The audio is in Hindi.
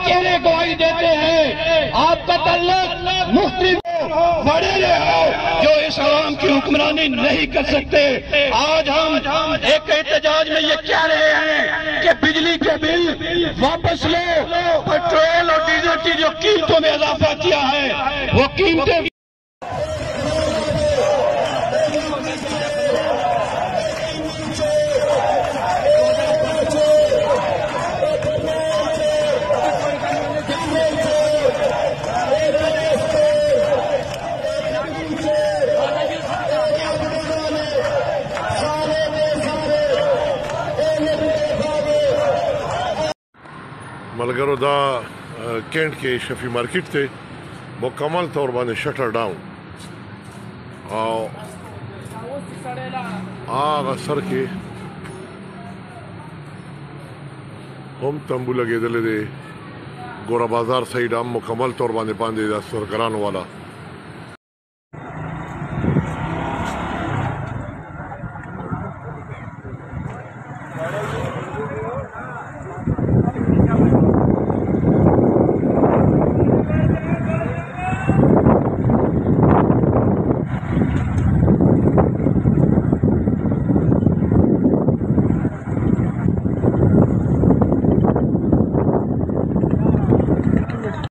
चेहरे गवाही देते हैं, आपका तल्लुक मुफ्ती बड़े रहे जो इस आवाम की हुक्मरानी नहीं कर सकते। आज हम एक एहतजाज में ये कह रहे हैं कि बिजली के बिल वापस लो, पेट्रोल और डीजल की जो कीमतों में इजाफा किया है वो कीमतें मलगरो दा कैंट के शफी मार्केट थे मुकम्मल तौर पर शटर डाउन और आग असर के हम तंबू लगे दले दे गोरा बाजार साइड हम मुकम्मल तौर पर पांदे सरगरान वाला